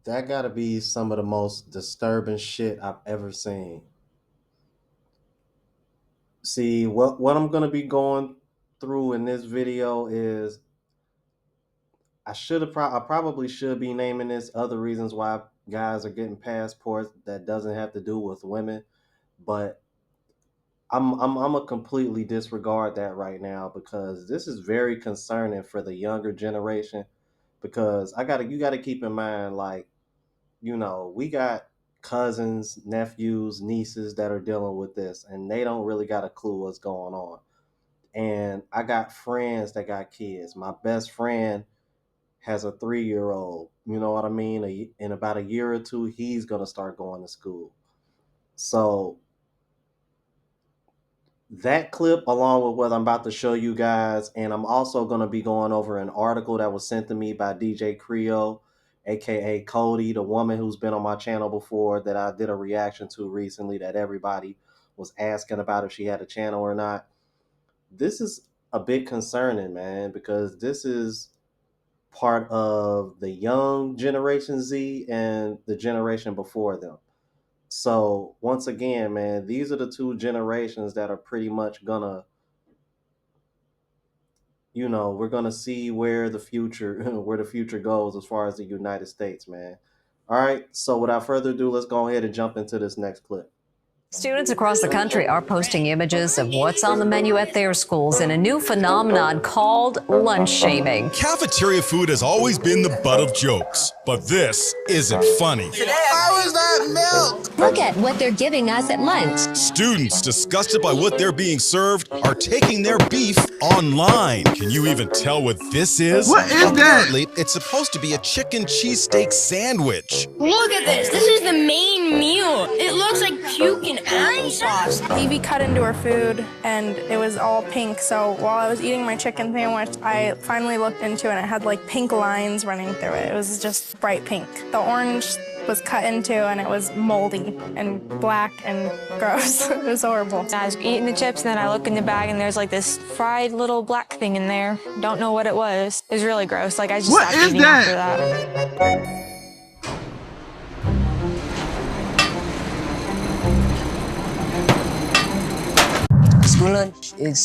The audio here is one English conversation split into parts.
That gotta be some of the most disturbing shit I've ever seen. See, what I'm gonna be going through in this video is I probably should be naming this other reasons why guys are getting passports that doesn't have to do with women, but I'm a completely disregard that right now because this is very concerning for the younger generation. Because you gotta keep in mind, like, we got cousins, nephews, nieces that are dealing with this, and they don't really got a clue what's going on. And I got friends that got kids. My best friend has a 3-year old. You know what I mean? In about a year or two, he's gonna start going to school. So that clip, along with what I'm about to show you guys, and I'm also going to be going over an article that was sent to me by DJ Creole, aka Cody, the woman who's been on my channel before that I did a reaction to recently that everybody was asking about if she had a channel or not. This is a bit concerning, man, because this is part of the young Generation Z and the generation before them. So once again, man, these are the two generations that are pretty much gonna, we're gonna see where the future where the future goes as far as the United States, man. All right, so without further ado, let's go ahead and jump into this next clip. Students across the country are posting images of what's on the menu at their schools in a new phenomenon called lunch shaming. Cafeteria food has always been the butt of jokes, but this isn't funny. How is that milk? Look at what they're giving us at lunch. Students, disgusted by what they're being served, are taking their beef online. Can you even tell what this is? What is that? Apparently, it's supposed to be a chicken cheesesteak sandwich. Look at this. This is the main meal. It looks like puke and applesauce. Evie cut into her food and it was all pink. So while I was eating my chicken sandwich, I finally looked into it and it had like pink lines running through it. It was just bright pink. The orange was cut into and it was moldy and black and gross. It was horrible. I was eating the chips and then I look in the bag and there's like this fried little black thing in there. Don't know what it was. It was really gross. Like I just stopped eating after that. School lunch is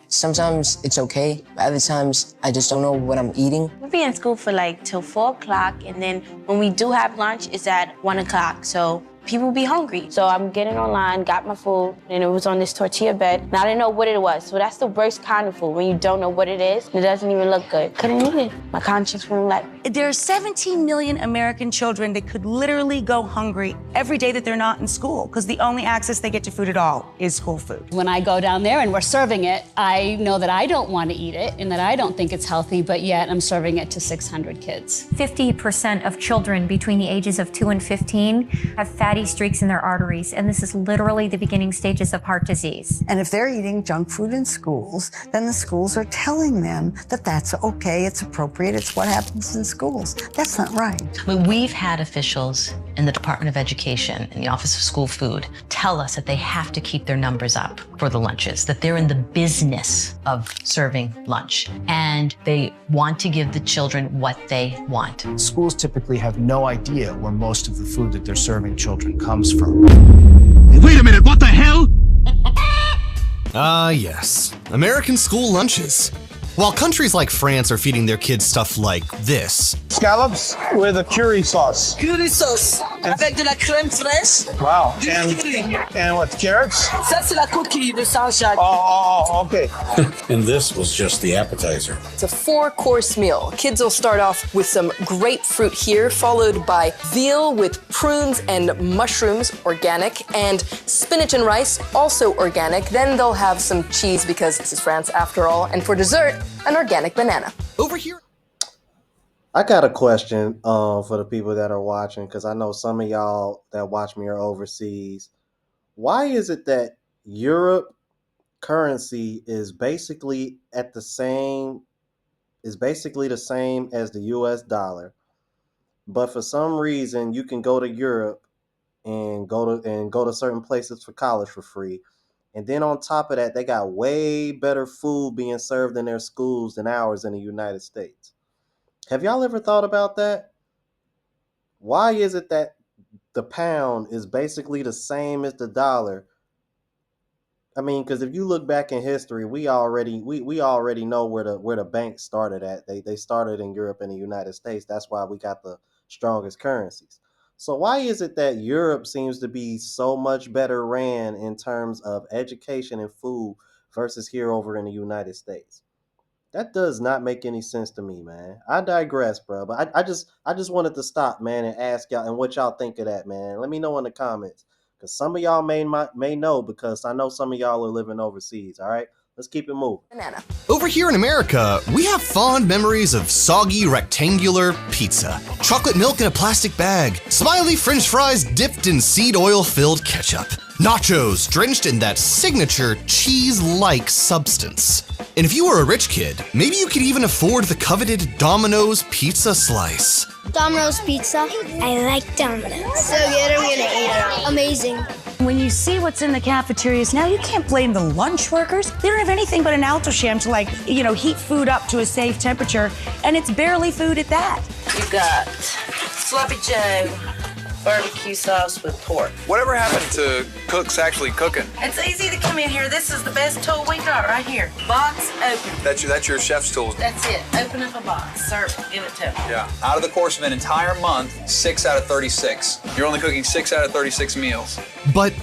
sometimes it's okay, but other times I just don't know what I'm eating. We'll be in school for like till 4 o'clock, and then when we do have lunch, it's at 1 o'clock. So people will be hungry. So I'm getting online, got my food, and it was on this tortilla bed, and I didn't know what it was. So that's the worst kind of food, when you don't know what it is, and it doesn't even look good. Couldn't eat it. My conscience wouldn't let me. There are 17 million American children that could literally go hungry every day that they're not in school because the only access they get to food at all is school food. When I go down there and we're serving it, I know that I don't want to eat it and that I don't think it's healthy, but yet I'm serving it to 600 kids. 50% of children between the ages of 2 and 15 have fatty streaks in their arteries, and this is literally the beginning stages of heart disease. And if they're eating junk food in schools, then the schools are telling them that that's okay, it's appropriate, it's what happens in schools. That's not right. But we've had officials in the Department of Education and the Office of School Food tell us that they have to keep their numbers up for the lunches, that they're in the business of serving lunch, and they want to give the children what they want. Schools typically have no idea where most of the food that they're serving children comes from. Wait a minute, what the hell? Yes. American school lunches. While countries like France are feeding their kids stuff like this. Scallops with a curry sauce. Curry sauce avec de la crème fraîche. Wow. And what, carrots? Ça, c'est la coquille de Saint-Jacques. Oh, okay. And this was just the appetizer. It's a 4-course meal. Kids will start off with some grapefruit here, followed by veal with prunes and mushrooms, organic, and spinach and rice, also organic. Then they'll have some cheese because this is France after all. And for dessert, an organic banana. Over here. I got a question for the people that are watching, because I know some of y'all that watch me are overseas. Why is it that Europe currency is basically the same as the US dollar, but for some reason you can go to Europe and go to certain places for college for free? And then on top of that, they got way better food being served in their schools than ours in the United States. Have y'all ever thought about that? Why is it that the pound is basically the same as the dollar? I mean, because if you look back in history, we already know where the banks started at. They started in Europe and the United States. That's why we got the strongest currencies. So why is it that Europe seems to be so much better ran in terms of education and food versus here over in the United States? That does not make any sense to me, man. I digress, bro. But I just wanted to stop, man, and ask y'all and what y'all think of that, man. Let me know in the comments. Because some of y'all may know, because I know some of y'all are living overseas. All right. Let's keep it moving. Banana. Over here in America, we have fond memories of soggy rectangular pizza, chocolate milk in a plastic bag, smiley french fries dipped in seed oil-filled ketchup, nachos drenched in that signature cheese-like substance. And if you were a rich kid, maybe you could even afford the coveted Domino's pizza slice. Domino's pizza. I like Domino's. So good, I'm gonna eat it. Amazing. When you see what's in the cafeterias now, you can't blame the lunch workers. They don't have anything but an Alto-Sham to heat food up to a safe temperature, and it's barely food at that. You got sloppy Joe, barbecue sauce with pork. Whatever happened to cooks actually cooking? It's easy to come in here. This is the best tool we got right here. Box open. That's your chef's tool. That's it. Open up a box. Serve it. Give it to them. Yeah. Out of the course of an entire month, 6 out of 36. You're only cooking 6 out of 36 meals. But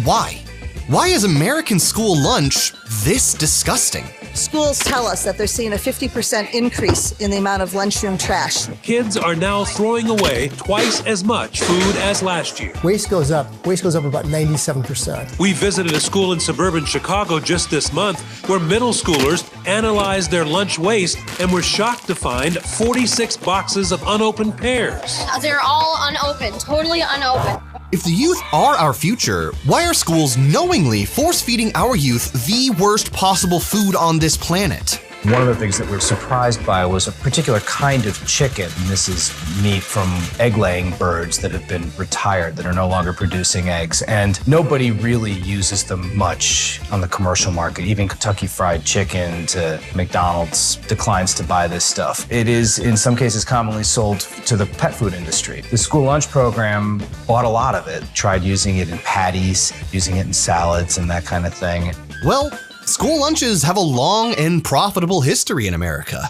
why? Why is American school lunch this disgusting? Schools tell us that they're seeing a 50% increase in the amount of lunchroom trash. Kids are now throwing away twice as much food as last year. Waste goes up. Waste goes up about 97%. We visited a school in suburban Chicago just this month where middle schoolers analyzed their lunch waste and were shocked to find 46 boxes of unopened pears. They're all unopened, totally unopened. If the youth are our future, why are schools knowingly force-feeding our youth the worst possible food on this planet? One of the things that we're surprised by was a particular kind of chicken. This is meat from egg-laying birds that have been retired, that are no longer producing eggs. And nobody really uses them much on the commercial market. Even Kentucky Fried Chicken to McDonald's declines to buy this stuff. It is, in some cases, commonly sold to the pet food industry. The school lunch program bought a lot of it, tried using it in patties, using it in salads and that kind of thing. Well, school lunches have a long and profitable history in America.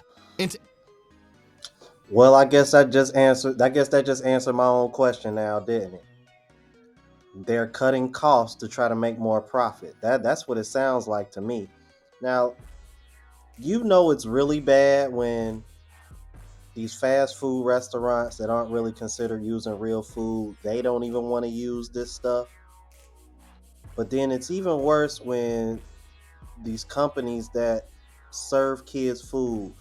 Well, I guess that just answered my own question now, didn't it? They're cutting costs to try to make more profit. That's what it sounds like to me. Now, it's really bad when these fast food restaurants that aren't really considered using real food, they don't even want to use this stuff. But then it's even worse when these companies that serve kids food,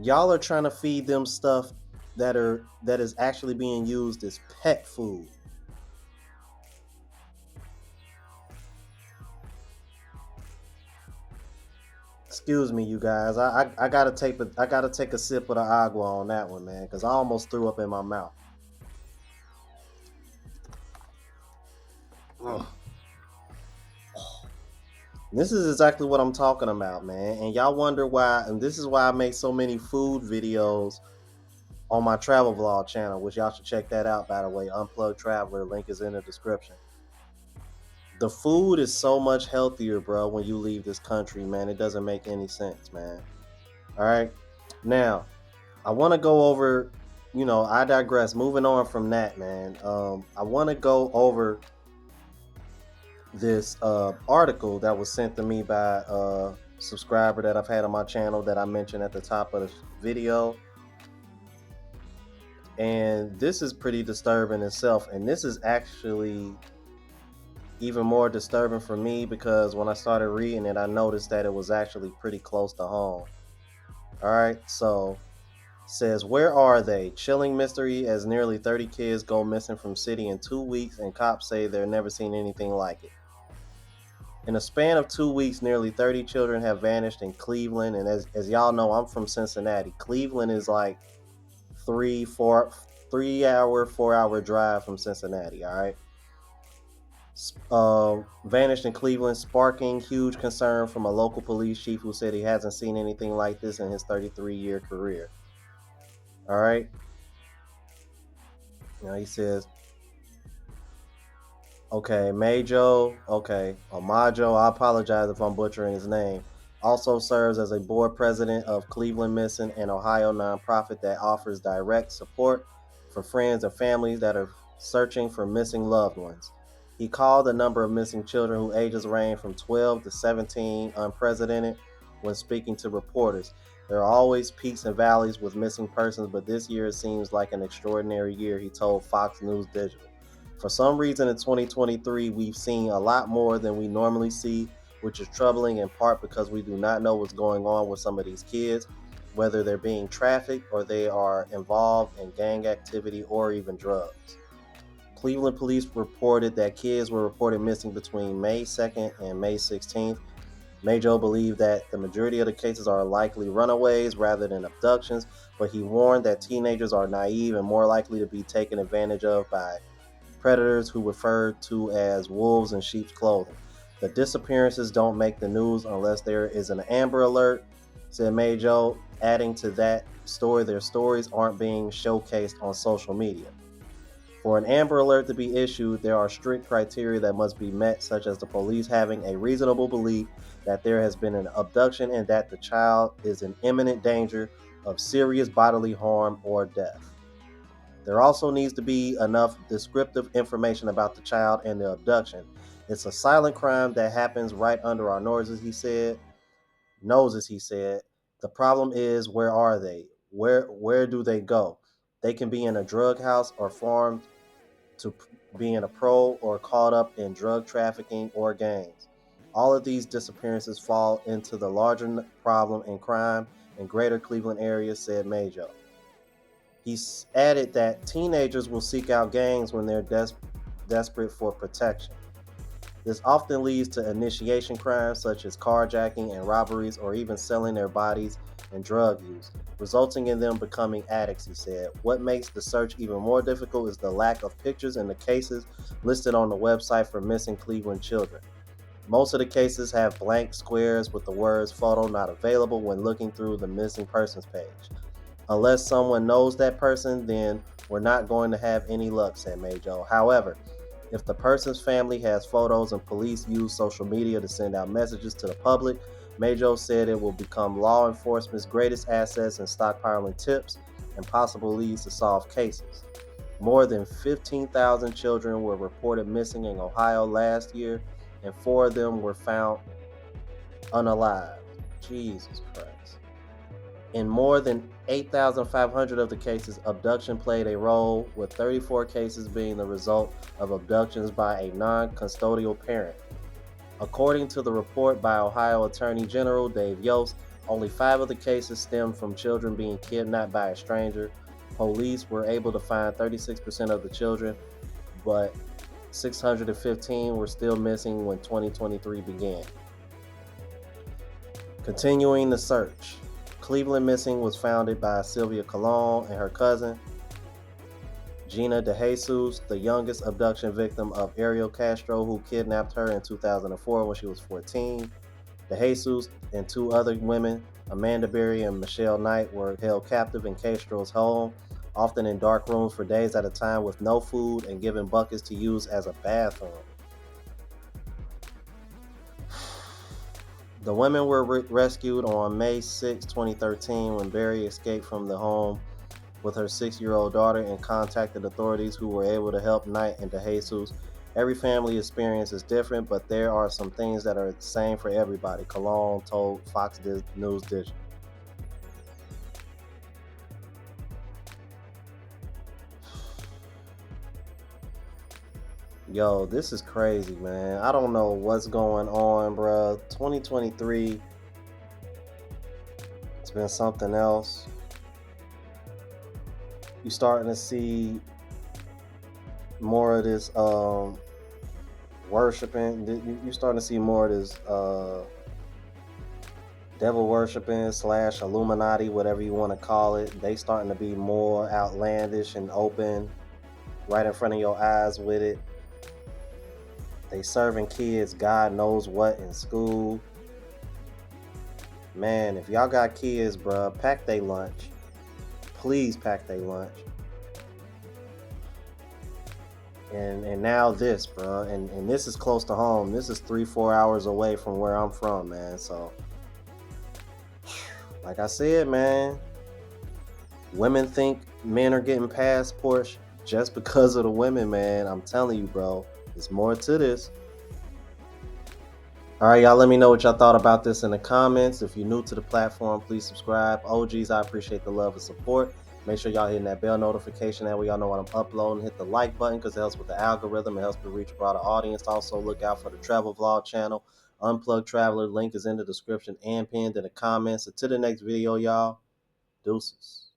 y'all are trying to feed them stuff that is actually being used as pet food. Excuse me, you guys. I gotta take a sip of the agua on that one, man, because I almost threw up in my mouth. Ugh. This is exactly what I'm talking about, man. And y'all wonder why, and this is why I make so many food videos on my travel vlog channel, which y'all should check that out, by the way. Unplugged Traveler, link is in the description. The food is so much healthier, bro, when you leave this country, man. It doesn't make any sense, man. All right. Now, I want to go over, I digress. Moving on from that, man. I want to go over this article that was sent to me by a subscriber that I've had on my channel that I mentioned at the top of the video. And this is pretty disturbing itself. And this is actually even more disturbing for me because when I started reading it, I noticed that it was actually pretty close to home. All right, so it says, where are they? Chilling mystery as nearly 30 kids go missing from city in 2 weeks, and cops say they've never seen anything like it. In a span of 2 weeks, nearly 30 children have vanished in Cleveland. And as y'all know, I'm from Cincinnati. Cleveland is like 4 hour drive from Cincinnati, all right? Vanished in Cleveland, sparking huge concern from a local police chief who said he hasn't seen anything like this in his 33-year career. All right? He says, okay, Majo, okay, or Majo, I apologize if I'm butchering his name, also serves as a board president of Cleveland Missing, an Ohio nonprofit that offers direct support for friends and families that are searching for missing loved ones. He called the number of missing children whose ages range from 12 to 17 unprecedented when speaking to reporters. There are always peaks and valleys with missing persons, but this year seems like an extraordinary year, he told Fox News Digital. For some reason in 2023, we've seen a lot more than we normally see, which is troubling in part because we do not know what's going on with some of these kids, whether they're being trafficked or they are involved in gang activity or even drugs. Cleveland police reported that kids were reported missing between May 2nd and May 16th. Majo believed that the majority of the cases are likely runaways rather than abductions, but he warned that teenagers are naive and more likely to be taken advantage of by predators who refer to as wolves in sheep's clothing. The disappearances don't make the news unless there is an Amber Alert, said Majo, adding to that story, their stories aren't being showcased on social media. For an Amber Alert to be issued, there are strict criteria that must be met, such as the police having a reasonable belief that there has been an abduction and that the child is in imminent danger of serious bodily harm or death. There also needs to be enough descriptive information about the child and the abduction. It's a silent crime that happens right under our noses, he said. The problem is, where are they? Where do they go? They can be in a drug house or farmed to being a pro or caught up in drug trafficking or gangs. All of these disappearances fall into the larger problem in crime in greater Cleveland area, said Majo. He added that teenagers will seek out gangs when they're desperate for protection. This often leads to initiation crimes such as carjacking and robberies or even selling their bodies and drug use, resulting in them becoming addicts, he said. What makes the search even more difficult is the lack of pictures in the cases listed on the website for missing Cleveland children. Most of the cases have blank squares with the words photo not available when looking through the missing persons page. Unless someone knows that person, then we're not going to have any luck, said Majo. However, if the person's family has photos and police use social media to send out messages to the public, Majo said it will become law enforcement's greatest assets in stockpiling tips and possible leads to solve cases. More than 15,000 children were reported missing in Ohio last year, and 4 of them were found unalived. Jesus Christ. In more than 8,500 of the cases, abduction played a role, with 34 cases being the result of abductions by a non-custodial parent. According to the report by Ohio Attorney General Dave Yost, only 5 of the cases stemmed from children being kidnapped by a stranger. Police were able to find 36% of the children, but 615 were still missing when 2023 began. Continuing the search. Cleveland Missing was founded by Sylvia Colon and her cousin, Gina DeJesus, the youngest abduction victim of Ariel Castro, who kidnapped her in 2004 when she was 14. DeJesus and 2 other women, Amanda Berry and Michelle Knight, were held captive in Castro's home, often in dark rooms for days at a time with no food and given buckets to use as a bathroom. The women were rescued on May 6, 2013, when Berry escaped from the home with her 6-year-old daughter and contacted authorities, who were able to help Knight and DeJesus. Every family experience is different, but there are some things that are the same for everybody, Colon told Fox News Digital. Yo, this is crazy, man. I don't know what's going on, bro. 2023, it's been something else. You're starting to see more of this worshiping. You're starting to see more of this devil worshiping / Illuminati, whatever you want to call it. They starting to be more outlandish and open right in front of your eyes with it. They serving kids God knows what in school. Man, if y'all got kids, bruh, pack their lunch. Please pack their lunch. And now this, bro, and this is close to home. This is 3-4 hours away from where I'm from, man. So, like I said, man, women think men are getting passports just because of the women, man. I'm telling you, bro, there's more to this. All right, y'all, let me know what y'all thought about this in the comments. If you're new to the platform, please subscribe. OGs, I appreciate the love and support. Make sure y'all hitting that bell notification. That way y'all know when I'm uploading. Hit the like button because it helps with the algorithm. It helps me reach a broader audience. Also, look out for the travel vlog channel. Unplugged Traveler link is in the description and pinned in the comments. Until the next video, y'all. Deuces.